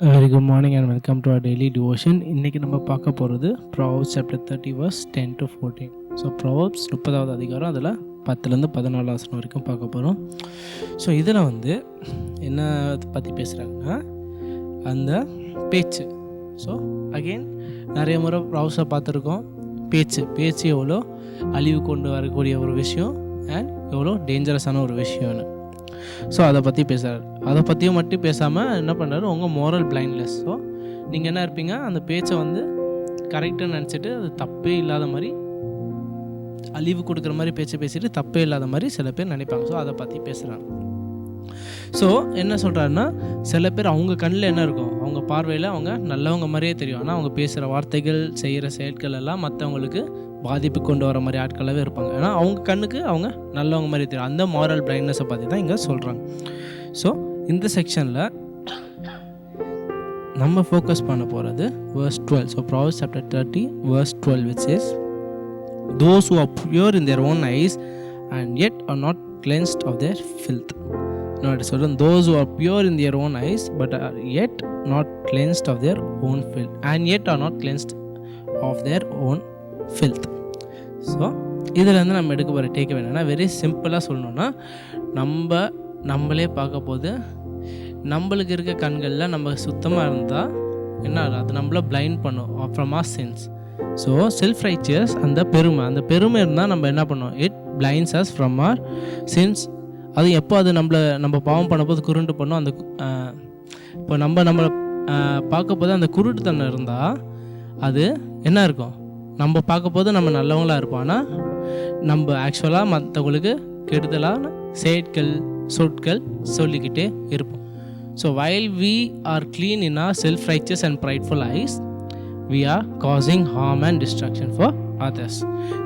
Very good morning and welcome to our daily devotion. இன்றைக்கி நம்ம பார்க்க போகிறது proverbs chapter 30 verse 10 to 14. So proverbs 30வது அதிகாரம், அதில் 10லேருந்து 14 வசனம் வரைக்கும் பார்க்க போகிறோம். ஸோ இதில் என்ன பற்றி பேசுகிறாங்கன்னா அந்த பேச்சு. ஸோ அகெயின் நிறைய முறை ப்ராவர்ப்ஸை பார்த்துருக்கோம். பேச்சு எவ்வளோ அழிவு கொண்டு வரக்கூடிய ஒரு விஷயம் அண்ட் எவ்வளோ டேஞ்சரஸான ஒரு விஷயம்னு. ஸோ அதை பற்றி பேசுகிறார். அதை பற்றியும் மட்டும் பேசாமல் என்ன பண்ணுறாரு, உங்கள் மோரல் பிளைண்ட்லெஸ். ஸோ நீங்கள் என்ன இருப்பீங்க, அந்த பேச்சை கரெக்டாக நினச்சிட்டு அது தப்பே இல்லாத மாதிரி, அழிவு கொடுக்குற மாதிரி பேச்சை பேசிட்டு தப்பே இல்லாத மாதிரி சில பேர் நினைப்பாங்க. ஸோ அதை பற்றி பேசுகிறாங்க. ஸோ என்ன சொல்கிறாருன்னா, சில பேர் அவங்க கண்ணில் என்ன இருக்கும், அவங்க பார்வையில் அவங்க நல்லவங்க மாதிரியே தெரியும். ஆனால் அவங்க பேசுகிற வார்த்தைகள், செய்கிற செயல்கள் எல்லாம் மற்றவங்களுக்கு பாதிப்பு கொண்டு வர மாதிரி ஆட்களாகவே இருப்பாங்க. ஏன்னா அவங்க கண்ணுக்கு அவங்க நல்லவங்க மாதிரி தெரியும். அந்த மாரல் பிளைண்ட்னஸை பற்றி தான் இங்கே சொல்கிறாங்க. ஸோ இந்த செக்ஷனில் நம்ம ஃபோக்கஸ் பண்ண போகிறது verse 12. So Proverbs chapter 30 verse 12 which says, those who are pure in their own eyes and yet are not cleansed of their filth. சொல்கிறேன், those who are pure in their own eyes but are yet not cleansed of their own filth and yet are not cleansed of their own filth. So இதில் நம்ம எடுக்க போகிற take என்னென்னா, very சிம்பிளாக சொல்லணுன்னா, நம்மளே பார்க்க போது நம்மளுக்கு இருக்க கண்களில் நம்ம சுத்தமாக இருந்தால் என்ன ஆகும், அது நம்மள பிளைண்ட் பண்ணும் from our sense. So self righteous, அந்த பெருமை இருந்தால் நம்ம என்ன பண்ணோம், it blinds us from our sense. அது எப்போ அது நம்ம பாவம் பண்ணும்போது குருண்டு பண்ணும். அந்த இப்போ நம்மளை பார்க்க போது அந்த குருட்டுத்தன்மை இருந்தால் அது என்ன இருக்கும், நம்ம பார்க்க போது நம்ம நல்லவங்களாக இருப்போம். ஆனால் நம்ம ஆக்சுவலாக மற்றவங்களுக்கு கெடுதலான செயற்கள் சொற்கள் சொல்லிக்கிட்டே இருப்போம். So while we are clean in our self-righteous and prideful eyes, we are causing harm and destruction for others.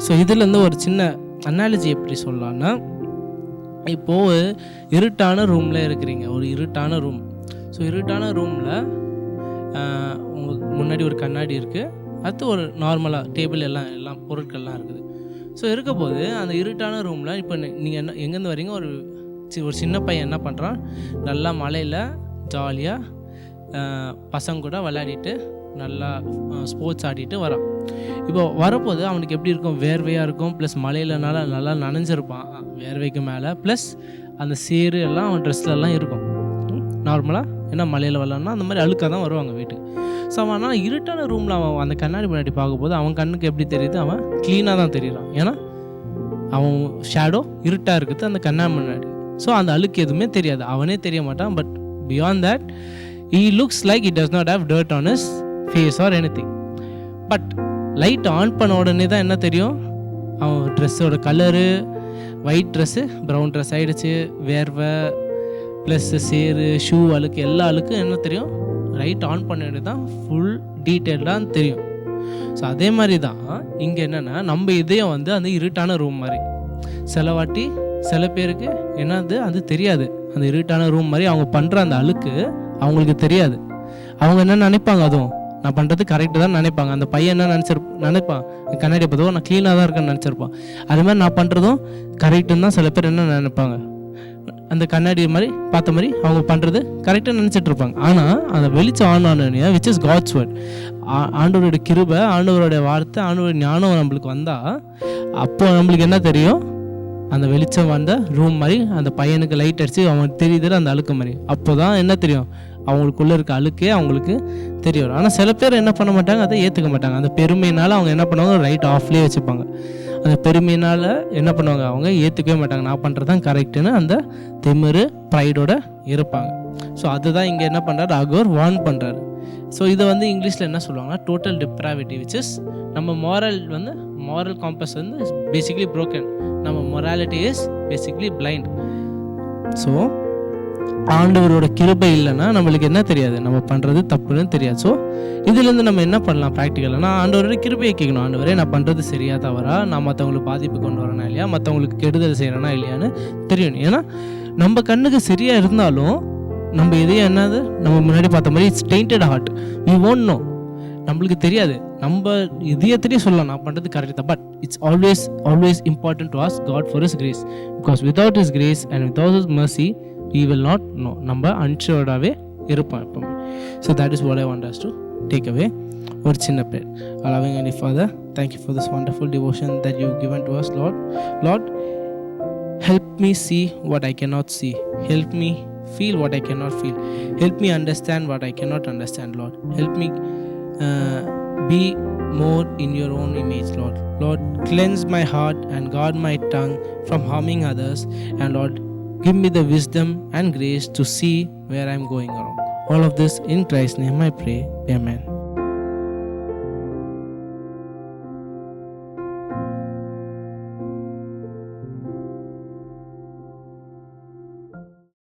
So இதுலேருந்து ஒரு சின்ன அனாலஜி எப்படி சொல்லலான்னா, இப்போது இருட்டான ரூமில் இருக்கிறீங்க, ஒரு இருட்டான ரூம். ஸோ இருட்டான ரூமில் உங்களுக்கு முன்னாடி ஒரு கண்ணாடி இருக்குது, அடுத்து ஒரு நார்மலாக டேபிள் எல்லாம் பொருட்கள்லாம் இருக்குது. ஸோ இருக்க போது அந்த இருட்டான ரூமில் இப்போ நீங்கள் எங்கேருந்து வரீங்க, ஒரு சின்ன பையன் என்ன பண்ணுறான், நல்லா மலையில் ஜாலியாக பசங்க கூட விளையாடிட்டு நல்லா ஸ்போர்ட்ஸ் ஆடிட்டு வரான். இப்போ வரப்போது அவனுக்கு எப்படி இருக்கும், வேர்வையாக இருக்கும், ப்ளஸ் மலையிலனால நல்லா நனைஞ்சிருப்பான் வேர்வைக்கு மேலே, ப்ளஸ் அந்த சேரு எல்லாம் அவன் ட்ரெஸ்லலாம் இருக்கும் நார்மலாக. ஏன்னா மலையில் விளாட்னா அந்த மாதிரி அழுக்காக தான் வருவாங்க வீட்டுக்கு. ஸோ அவன் ஆனால் இருட்டான ரூமில் அவன் அந்த கண்ணாடி முன்னாடி பார்க்கும்போது அவன் கண்ணுக்கு எப்படி தெரியுது, அவன் க்ளீனாக தான் தெரியுறான். ஏன்னா அவன் ஷேடோ இருட்டாக இருக்குது அந்த கண்ணாடி முன்னாடி. ஸோ அந்த அழுக்கு எதுவுமே தெரியாது, அவனே தெரிய மாட்டான். But beyond that he looks like he does not have dirt on his face or anything. But light on பண்ண உடனே தான் என்ன தெரியும், அவன் ட்ரெஸ்ஸோட colour, white dress brown dress ஆகிடுச்சு, வேர்வை ப்ளஸ் சேரு ஷூ அழுக்கு எல்லா அழுக்கும் என்ன தெரியும், லைட் ஆன் பண்ணிட்டு தான் ஃபுல் டீட்டெயில்டாக தெரியும். ஸோ அதே மாதிரி தான் இங்கே என்னென்னா, நம்ம இதயம் அந்த இருட்டான ரூம் மாதிரி. சில பேருக்கு என்னது அது தெரியாது, அந்த இருட்டான ரூம் மாதிரி அவங்க பண்ணுற அந்த அழுக்கு அவங்களுக்கு தெரியாது. அவங்க என்ன நினைப்பாங்க, அதுவும் நான் பண்ணுறது கரெக்டு தான் நினைப்பாங்க. அந்த பையன் என்ன நினைப்பான், கண்ணாடி பார்த்தோ நான் க்ளீனாக தான் இருக்கேன்னு நினச்சிருப்பான். அது மாதிரி நான் பண்ணுறதும் கரெக்டுன்னு தான் சில பேர் என்ன நினைப்பாங்க, அந்த கண்ணாடி மாதிரி பார்த்த மாதிரி அவங்க பண்ணுறது கரெக்டாக நினச்சிட்டு இருப்பாங்க. ஆனால் அந்த வெளிச்சம் ஆன் ஆனோடனே, விச் இஸ் காட்ஸ் வேர்ட், ஆண்டவருடைய கிருபை, ஆண்டவருடைய வார்த்தை, ஆண்டவருடைய ஞானம் நம்மளுக்கு வந்தால் அப்போ நம்மளுக்கு என்ன தெரியும், அந்த வெளிச்சம் வந்த ரூம் மாதிரி அந்த பையனுக்கு லைட் அடித்து அவனுக்கு தெரியுதுல அந்த அழுக்கு மாதிரி. அப்போ தான் என்ன தெரியும், அவங்களுக்குள்ளே இருக்க அழுக்கே அவங்களுக்கு தெரியும். ஆனால் சில பேர் என்ன பண்ண மாட்டாங்க, அதை ஏற்றுக்க மாட்டாங்க. அந்த பெருமையினால் அவங்க என்ன பண்ணுவாங்க, ரைட் ஆஃப்லேயே வச்சுப்பாங்க. அந்த பெருமையினால் என்ன பண்ணுவாங்க, அவங்க ஏற்றுக்கவே மாட்டாங்க, நான் பண்ணுறது தான் கரெக்டுன்னு அந்த திமிரு ப்ரைடோட இருப்பாங்க. ஸோ அதுதான் இங்கே என்ன பண்ணுறாரு, அகோர் வார்ன் பண்ணுறாரு. ஸோ இதை இங்கிலீஷில் என்ன சொல்லுவாங்கன்னா, டோட்டல் டிப்ராவிட்டி, விச் இஸ் நம்ம மாரல் காம்பஸ் பேசிக்லி broken. நம்ம morality is basically blind. So ஆண்டவரோட கிருபை இல்லைன்னா நம்மளுக்கு என்ன தெரியாது, நம்ம பண்ணுறது தப்புன்னு தெரியாது. ஸோ இதுலேருந்து நம்ம என்ன பண்ணலாம் ப்ராக்டிக்கலாக, நான் ஆண்டவரோட கிருபையை கேட்கணும், ஆண்டவரே நான் பண்ணுறது சரியா தவறா, நான் மற்றவங்களுக்கு பாதிப்பு கொண்டு வரேனா இல்லையா, மற்றவங்களுக்கு கெடுதல் செய்கிறேனா இல்லையான்னு தெரியணும். ஏன்னா நம்ம கண்ணுக்கு சரியாக இருந்தாலும் நம்ம இதயம் என்னது, நம்ம முன்னாடி பார்த்த மாதிரி it's tainted heart, we won't know, நம்மளுக்கு தெரியாது. நம்ம இதயத்திலே சொல்லலாம் நான் பண்ணுறது கரெக்ட் தான். But it's always important to ask God for his grace, because without his grace and without his mercy we will not know. நம்ம அன்ஷூர்டாகவே இருப்போம் எப்பவுமே. So that is what I want us to take away. ஒரு சின்ன prayer. Loving Heavenly Father, thank you for this wonderful devotion that you've given to us, Lord. Lord, help me see what I cannot see. Help me feel what I cannot feel. Help me understand what I cannot understand, Lord. Help me be more in your own image, Lord. Lord, cleanse my heart and guard my tongue from harming others. And Lord, give me the wisdom and grace to see where I'm going wrong. All of this in Christ's name I pray. Amen.